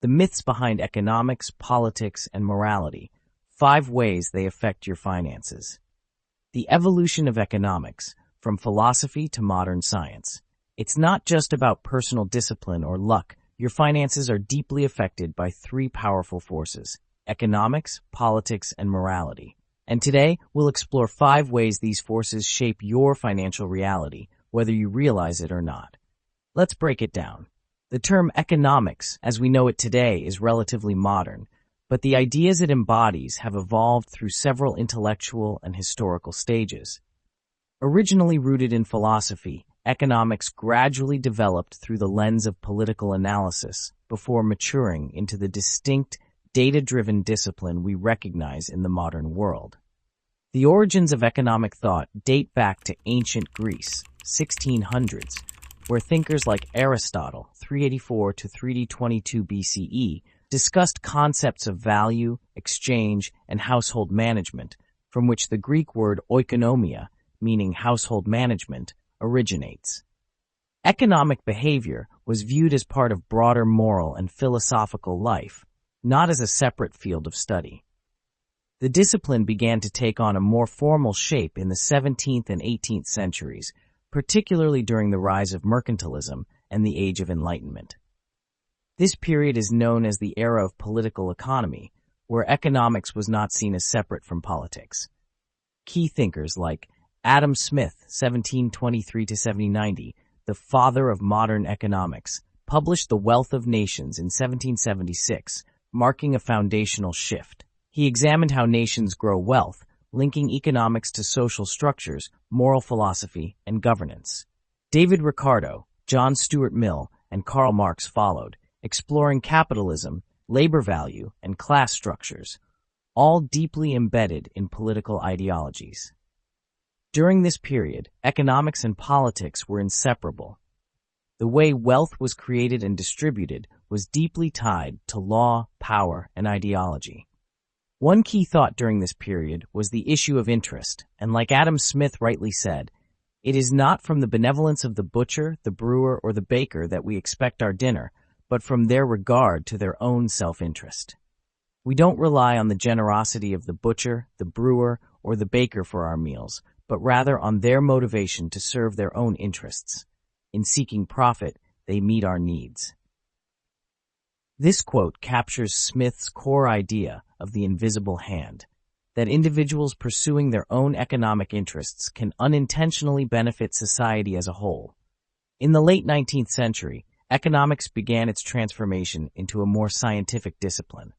The myths behind economics, politics, and morality. 5 ways they affect your finances. The evolution of economics, from philosophy to modern science. It's not just about personal discipline or luck. Your finances are deeply affected by 3 powerful forces: economics, politics, and morality. And today, we'll explore 5 ways these forces shape your financial reality, whether you realize it or not. Let's break it down. The term economics, as we know it today, is relatively modern, but the ideas it embodies have evolved through several intellectual and historical stages. Originally rooted in philosophy, economics gradually developed through the lens of political analysis before maturing into the distinct, data-driven discipline we recognize in the modern world. The origins of economic thought date back to ancient Greece, 1600s, where thinkers like Aristotle, 384 to 322 BCE, discussed concepts of value, exchange, and household management, from which the Greek word oikonomia, meaning household management, originates. Economic behavior was viewed as part of broader moral and philosophical life, not as a separate field of study. The discipline began to take on a more formal shape in the 17th and 18th centuries, particularly during the rise of mercantilism and the Age of Enlightenment. This period is known as the era of political economy, where economics was not seen as separate from politics. Key thinkers like Adam Smith, 1723 to 1790, the father of modern economics, published The Wealth of Nations in 1776, marking a foundational shift. He examined how nations grow wealth, linking economics to social structures, moral philosophy, and governance. David Ricardo, John Stuart Mill, and Karl Marx followed, exploring capitalism, labor value, and class structures, all deeply embedded in political ideologies. During this period, economics and politics were inseparable. The way wealth was created and distributed was deeply tied to law, power, and ideology. One key thought during this period was the issue of interest, and like Adam Smith rightly said, it is not from the benevolence of the butcher, the brewer, or the baker that we expect our dinner, but from their regard to their own self-interest. We don't rely on the generosity of the butcher, the brewer, or the baker for our meals, but rather on their motivation to serve their own interests. In seeking profit, they meet our needs. This quote captures Smith's core idea of the invisible hand, that individuals pursuing their own economic interests can unintentionally benefit society as a whole. In the late 19th century, economics began its transformation into a more scientific discipline.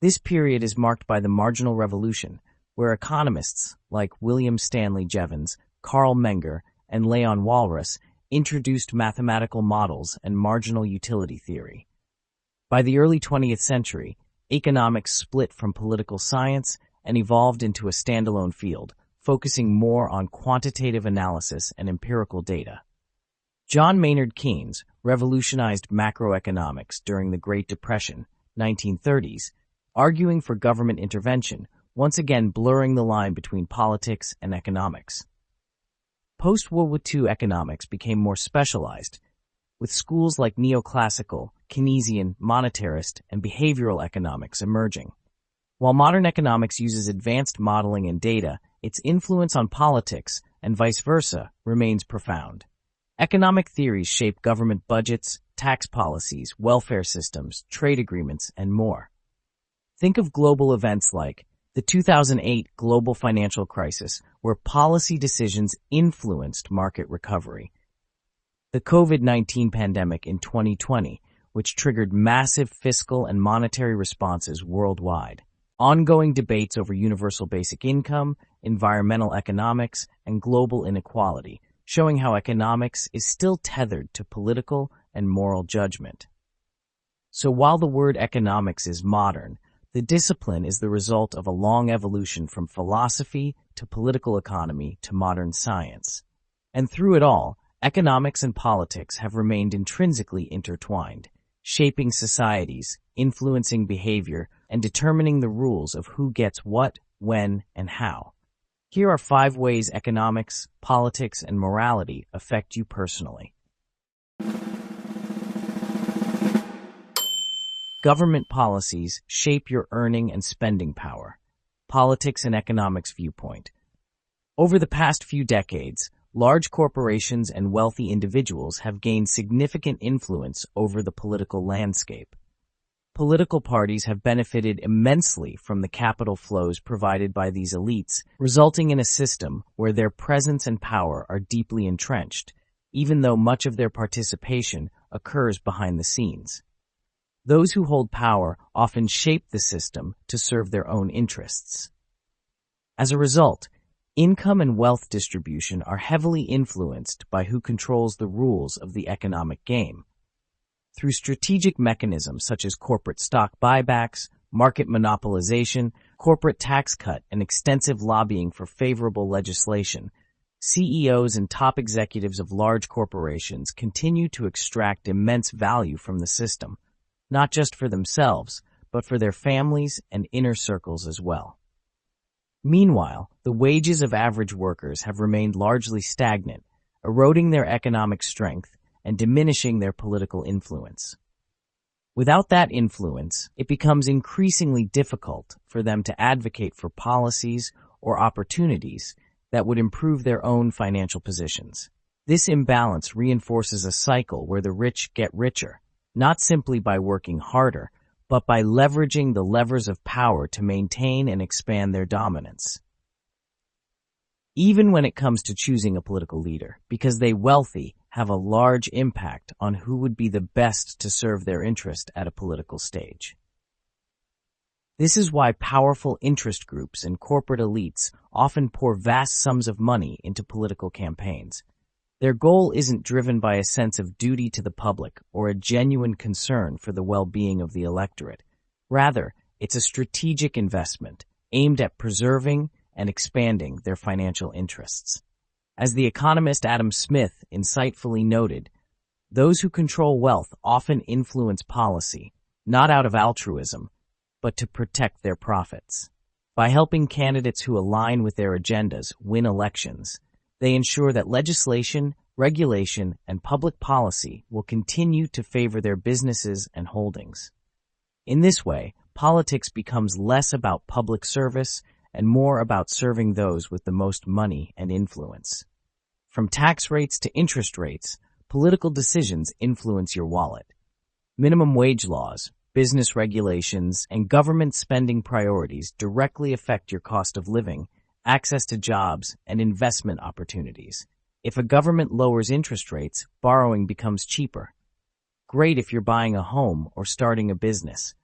This period is marked by the marginal revolution, where economists like William Stanley Jevons, Carl Menger, and Leon Walras introduced mathematical models and marginal utility theory. By the early 20th century, economics split from political science and evolved into a standalone field, focusing more on quantitative analysis and empirical data. John Maynard Keynes revolutionized macroeconomics during the Great Depression, 1930s, arguing for government intervention, once again blurring the line between politics and economics. Post-World War II economics became more specialized, with schools like neoclassical, Keynesian, monetarist, and behavioral economics emerging. While modern economics uses advanced modeling and data, its influence on politics, and vice versa, remains profound. Economic theories shape government budgets, tax policies, welfare systems, trade agreements, and more. Think of global events like the 2008 global financial crisis, where policy decisions influenced market recovery. The COVID-19 pandemic in 2020, which triggered massive fiscal and monetary responses worldwide. Ongoing debates over universal basic income, environmental economics, and global inequality, showing how economics is still tethered to political and moral judgment. So while the word economics is modern, the discipline is the result of a long evolution from philosophy to political economy to modern science. And through it all, economics and politics have remained intrinsically intertwined, shaping societies, influencing behavior, and determining the rules of who gets what, when, and how. Here are 5 ways economics, politics, and morality affect you personally. Government policies shape your earning and spending power. Politics and economics viewpoint. Over the past few decades, large corporations and wealthy individuals have gained significant influence over the political landscape. Political parties have benefited immensely from the capital flows provided by these elites, resulting in a system where their presence and power are deeply entrenched, even though much of their participation occurs behind the scenes. Those who hold power often shape the system to serve their own interests. As a result, income and wealth distribution are heavily influenced by who controls the rules of the economic game. Through strategic mechanisms such as corporate stock buybacks, market monopolization, corporate tax cut, and extensive lobbying for favorable legislation, CEOs and top executives of large corporations continue to extract immense value from the system, not just for themselves, but for their families and inner circles as well. Meanwhile, the wages of average workers have remained largely stagnant, eroding their economic strength and diminishing their political influence. Without that influence, it becomes increasingly difficult for them to advocate for policies or opportunities that would improve their own financial positions. This imbalance reinforces a cycle where the rich get richer, not simply by working harder, but by leveraging the levers of power to maintain and expand their dominance. Even when it comes to choosing a political leader, because they wealthy have a large impact on who would be the best to serve their interest at a political stage. This is why powerful interest groups and corporate elites often pour vast sums of money into political campaigns. Their goal isn't driven by a sense of duty to the public or a genuine concern for the well-being of the electorate. Rather, it's a strategic investment aimed at preserving and expanding their financial interests. As the economist Adam Smith insightfully noted, those who control wealth often influence policy, not out of altruism, but to protect their profits. By helping candidates who align with their agendas win elections, they ensure that legislation, regulation, and public policy will continue to favor their businesses and holdings. In this way, politics becomes less about public service and more about serving those with the most money and influence. From tax rates to interest rates, political decisions influence your wallet. Minimum wage laws, business regulations, and government spending priorities directly affect your cost of living, access to jobs, and investment opportunities. If a government lowers interest rates, borrowing becomes cheaper. Great if you're buying a home or starting a business.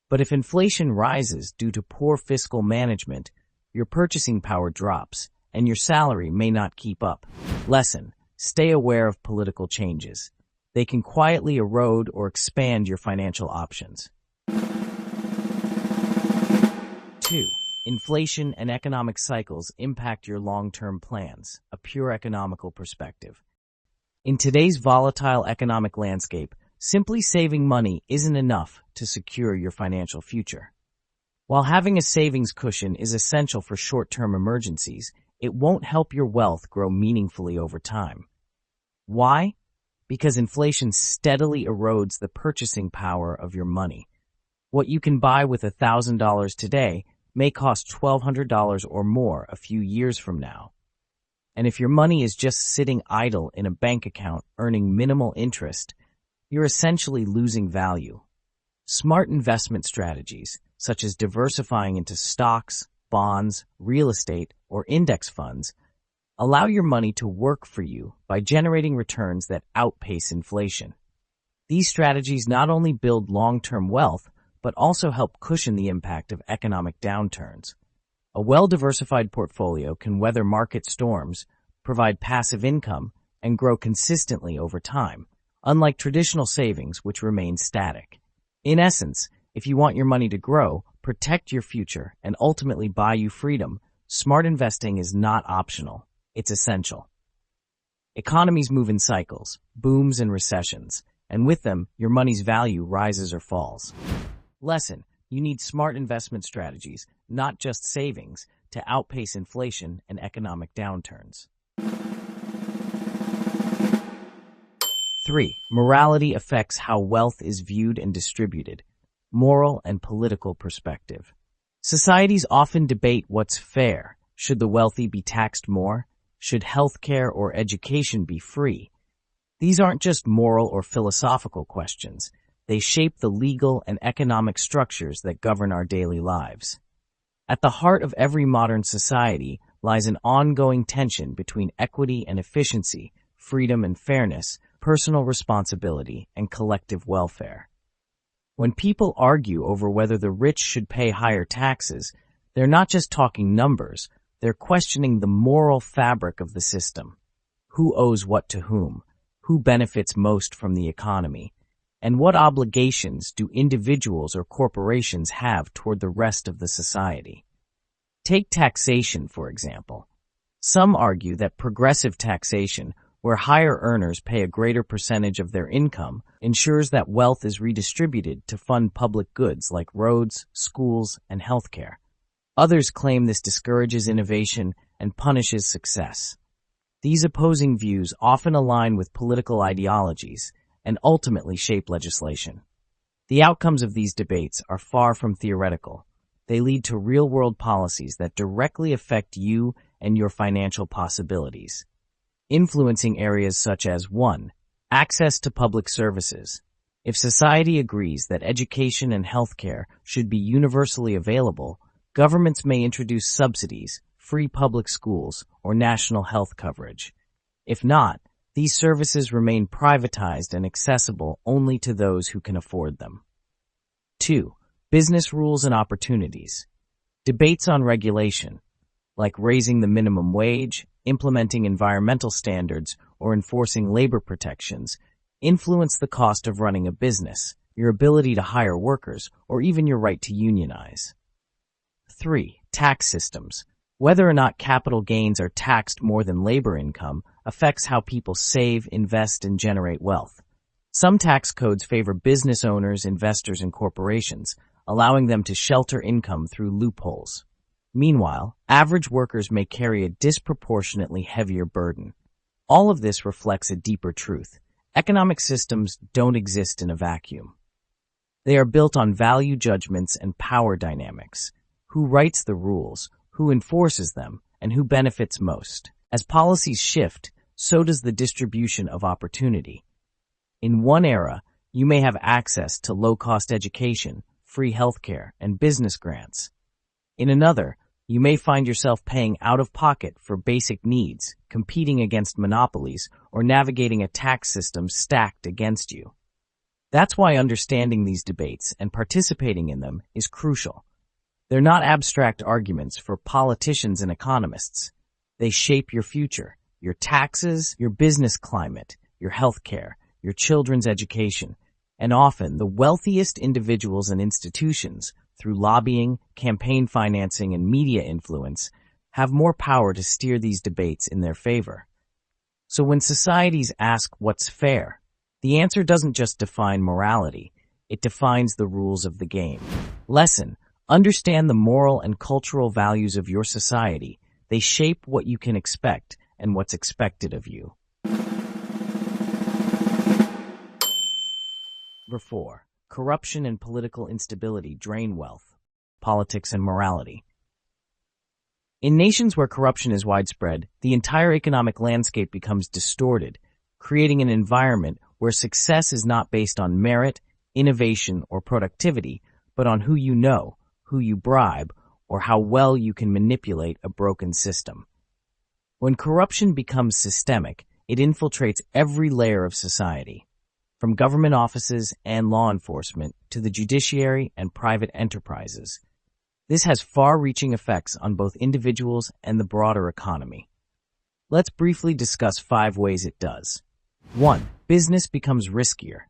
But if inflation rises due to poor fiscal management, your purchasing power drops, and your salary may not keep up. Lesson: stay aware of political changes. They can quietly erode or expand your financial options. 2. Inflation and economic cycles impact your long-term plans, a pure economical perspective. In today's volatile economic landscape, simply saving money isn't enough to secure your financial future. While having a savings cushion is essential for short-term emergencies, it won't help your wealth grow meaningfully over time. Why? Because inflation steadily erodes the purchasing power of your money. What you can buy with $1,000 today may cost $1,200 or more a few years from now. And if your money is just sitting idle in a bank account earning minimal interest, you're essentially losing value. Smart investment strategies, such as diversifying into stocks, bonds, real estate, or index funds, allow your money to work for you by generating returns that outpace inflation. These strategies not only build long-term wealth, but also help cushion the impact of economic downturns. A well-diversified portfolio can weather market storms, provide passive income, and grow consistently over time, unlike traditional savings which remain static. In essence, if you want your money to grow, protect your future, and ultimately buy you freedom, smart investing is not optional. It's essential. Economies move in cycles, booms and recessions, and with them, your money's value rises or falls. Lesson: you need smart investment strategies, not just savings, to outpace inflation and economic downturns. 3. Morality affects how wealth is viewed and distributed. moral and political perspective. Societies often debate what's fair. Should the wealthy be taxed more? Should healthcare or education be free? These aren't just moral or philosophical questions. They shape the legal and economic structures that govern our daily lives. At the heart of every modern society lies an ongoing tension between equity and efficiency, freedom and fairness, personal responsibility, and collective welfare. When people argue over whether the rich should pay higher taxes, they're not just talking numbers, they're questioning the moral fabric of the system. Who owes what to whom? Who benefits most from the economy? And what obligations do individuals or corporations have toward the rest of the society? Take taxation, for example. Some argue that progressive taxation, where higher earners pay a greater percentage of their income, ensures that wealth is redistributed to fund public goods like roads, schools, and healthcare. Others claim this discourages innovation and punishes success. These opposing views often align with political ideologies and ultimately shape legislation. The outcomes of these debates are far from theoretical. They lead to real-world policies that directly affect you and your financial possibilities, influencing areas such as 1. Access to public services. If society agrees that education and healthcare should be universally available, governments may introduce subsidies, free public schools, or national health coverage. If not, these services remain privatized and accessible only to those who can afford them. 2. Business rules and opportunities. Debates on regulation, like raising the minimum wage, implementing environmental standards, or enforcing labor protections, influence the cost of running a business, your ability to hire workers, or even your right to unionize. 3. Tax systems. Whether or not capital gains are taxed more than labor income affects how people save, invest, and generate wealth. Some tax codes favor business owners, investors, and corporations, allowing them to shelter income through loopholes. Meanwhile, average workers may carry a disproportionately heavier burden. All of this reflects a deeper truth. Economic systems don't exist in a vacuum. They are built on value judgments and power dynamics. Who writes the rules, who enforces them, and who benefits most? As policies shift, so does the distribution of opportunity. In one era, you may have access to low-cost education, free healthcare, and business grants. In another, you may find yourself paying out of pocket for basic needs, competing against monopolies, or navigating a tax system stacked against you. That's why understanding these debates and participating in them is crucial. They're not abstract arguments for politicians and economists. They shape your future, your taxes, your business climate, your healthcare, your children's education, and often the wealthiest individuals and institutions, through lobbying, campaign financing, and media influence, have more power to steer these debates in their favor. So when societies ask what's fair, the answer doesn't just define morality, it defines the rules of the game. Lesson: understand the moral and cultural values of your society. They shape what you can expect and what's expected of you. Number 4. Corruption and political instability drain wealth, politics, and morality. In nations where corruption is widespread, the entire economic landscape becomes distorted, creating an environment where success is not based on merit, innovation, or productivity, but on who you know, who you bribe, or how well you can manipulate a broken system. When corruption becomes systemic, it infiltrates every layer of society, from government offices and law enforcement to the judiciary and private enterprises. This has far-reaching effects on both individuals and the broader economy. Let's briefly discuss 5 ways it does. 1. Business becomes riskier.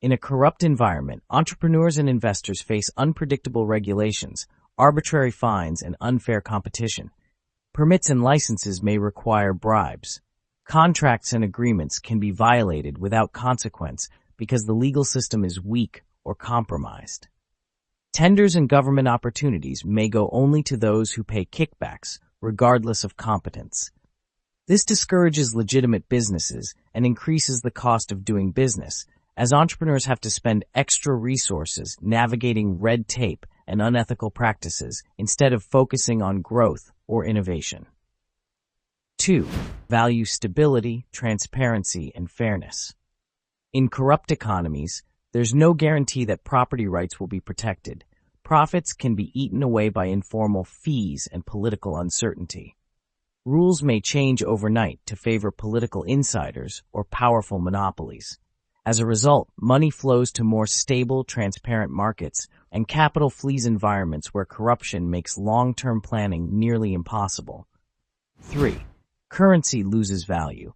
In a corrupt environment, entrepreneurs and investors face unpredictable regulations, arbitrary fines, and unfair competition. Permits and licenses may require bribes. Contracts and agreements can be violated without consequence because the legal system is weak or compromised. Tenders and government opportunities may go only to those who pay kickbacks, regardless of competence. This discourages legitimate businesses and increases the cost of doing business, as entrepreneurs have to spend extra resources navigating red tape and unethical practices instead of focusing on growth or innovation. 2. Value stability, transparency, and fairness. In corrupt economies, there's no guarantee that property rights will be protected. Profits can be eaten away by informal fees and political uncertainty. Rules may change overnight to favor political insiders or powerful monopolies. As a result, money flows to more stable, transparent markets, and capital flees environments where corruption makes long-term planning nearly impossible. 3. Currency loses value.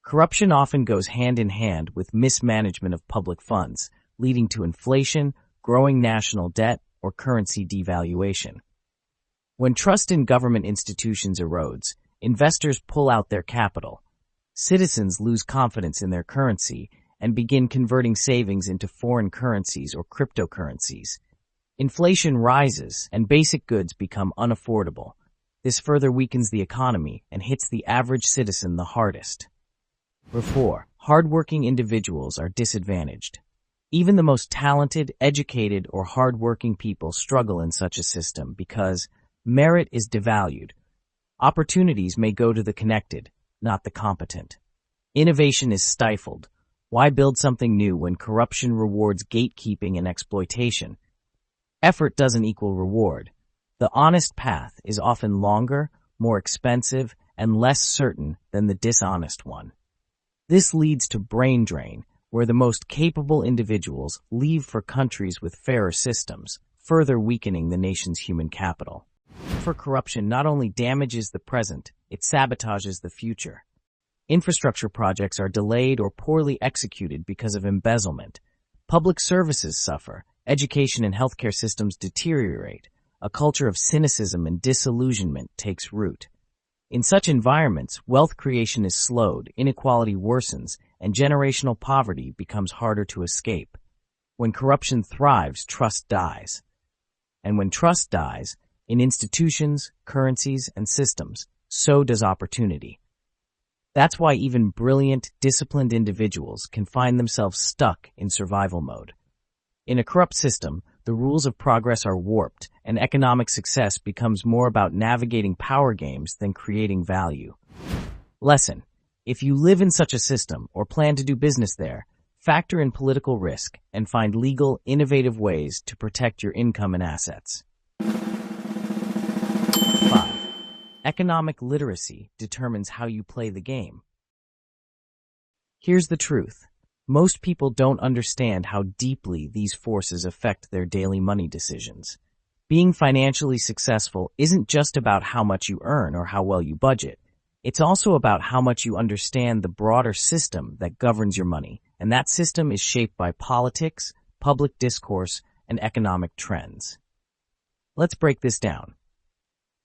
Corruption often goes hand in hand with mismanagement of public funds, leading to inflation, growing national debt, or currency devaluation. When trust in government institutions erodes, investors pull out their capital. Citizens lose confidence in their currency and begin converting savings into foreign currencies or cryptocurrencies. Inflation rises and basic goods become unaffordable. This further weakens the economy and hits the average citizen the hardest. 4. Hardworking individuals are disadvantaged. Even the most talented, educated, or hardworking people struggle in such a system because merit is devalued. Opportunities may go to the connected, not the competent. Innovation is stifled. Why build something new when corruption rewards gatekeeping and exploitation? Effort doesn't equal reward. The honest path is often longer, more expensive, and less certain than the dishonest one. This leads to brain drain, where the most capable individuals leave for countries with fairer systems, further weakening the nation's human capital. For corruption not only damages the present, it sabotages the future. Infrastructure projects are delayed or poorly executed because of embezzlement. Public services suffer, education and healthcare systems deteriorate. A culture of cynicism and disillusionment takes root. In such environments, wealth creation is slowed, inequality worsens, and generational poverty becomes harder to escape. When corruption thrives, trust dies. And when trust dies, in institutions, currencies, and systems, so does opportunity. That's why even brilliant, disciplined individuals can find themselves stuck in survival mode. In a corrupt system, the rules of progress are warped, and economic success becomes more about navigating power games than creating value. Lesson: if you live in such a system or plan to do business there, factor in political risk and find legal, innovative ways to protect your income and assets. 5. Economic literacy determines how you play the game. Here's the truth. Most people don't understand how deeply these forces affect their daily money decisions. Being financially successful isn't just about how much you earn or how well you budget. It's also about how much you understand the broader system that governs your money, and that system is shaped by politics, public discourse, and economic trends. Let's break this down.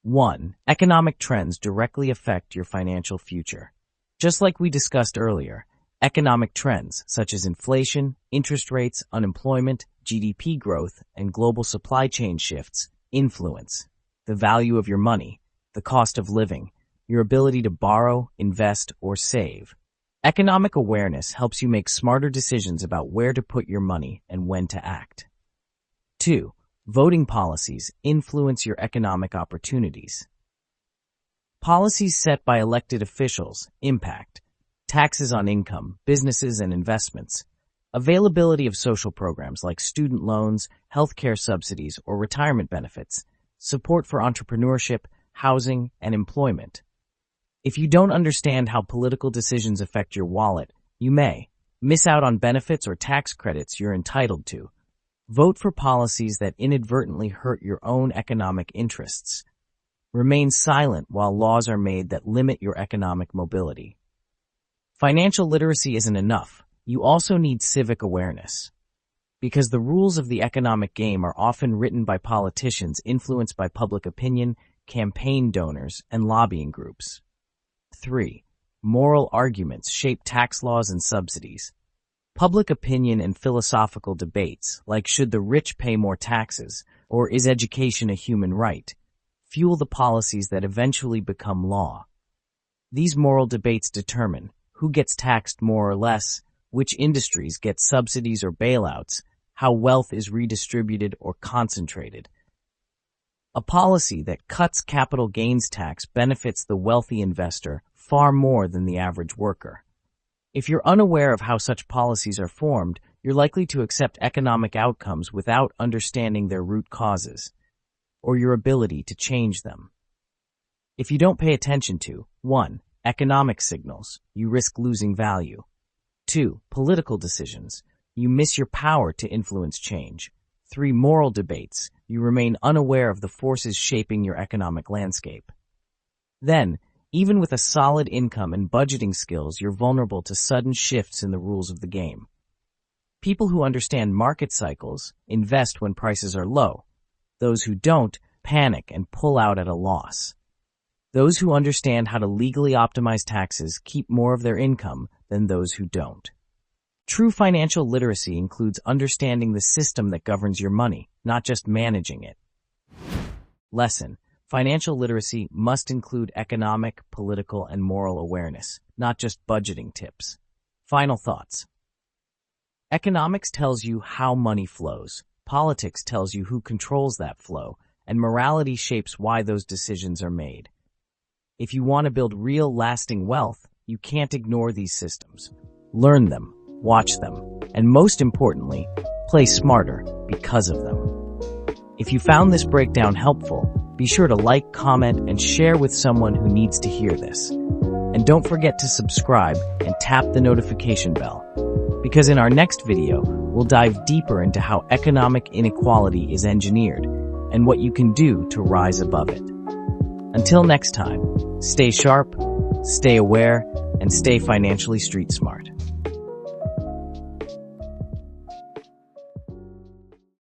1. Economic trends directly affect your financial future. Just like we discussed earlier, economic trends such as inflation, interest rates, unemployment, GDP growth, and global supply chain shifts influence the value of your money, the cost of living, your ability to borrow, invest, or save. Economic awareness helps you make smarter decisions about where to put your money and when to act. 2. Voting policies influence your economic opportunities. Policies set by elected officials impact taxes on income, businesses, and investments, availability of social programs like student loans, healthcare subsidies, or retirement benefits, support for entrepreneurship, housing, and employment. If you don't understand how political decisions affect your wallet, you may miss out on benefits or tax credits you're entitled to. Vote for policies that inadvertently hurt your own economic interests. Remain silent while laws are made that limit your economic mobility. Financial literacy isn't enough. You also need civic awareness. Because the rules of the economic game are often written by politicians influenced by public opinion, campaign donors, and lobbying groups. 3. Moral arguments shape tax laws and subsidies. Public opinion and philosophical debates, like should the rich pay more taxes, or is education a human right, fuel the policies that eventually become law. These moral debates determine who gets taxed more or less, which industries get subsidies or bailouts, how wealth is redistributed or concentrated. A policy that cuts capital gains tax benefits the wealthy investor far more than the average worker. If you're unaware of how such policies are formed, you're likely to accept economic outcomes without understanding their root causes or your ability to change them. If you don't pay attention to 1. Economic signals, you risk losing value. 2. Political decisions, you miss your power to influence change. 3. Moral debates, you remain unaware of the forces shaping your economic landscape. Then, even with a solid income and budgeting skills, you're vulnerable to sudden shifts in the rules of the game. People who understand market cycles invest when prices are low. Those who don't panic and pull out at a loss. Those who understand how to legally optimize taxes keep more of their income than those who don't. True financial literacy includes understanding the system that governs your money, not just managing it. Lesson: financial literacy must include economic, political, and moral awareness, not just budgeting tips. Final thoughts. Economics tells you how money flows. Politics tells you who controls that flow, and morality shapes why those decisions are made. If you want to build real, lasting wealth, you can't ignore these systems. Learn them, watch them, and most importantly, play smarter because of them. If you found this breakdown helpful, be sure to like, comment, and share with someone who needs to hear this. And don't forget to subscribe and tap the notification bell, because in our next video, we'll dive deeper into how economic inequality is engineered and what you can do to rise above it. Until next time, stay sharp, stay aware, and stay financially street smart.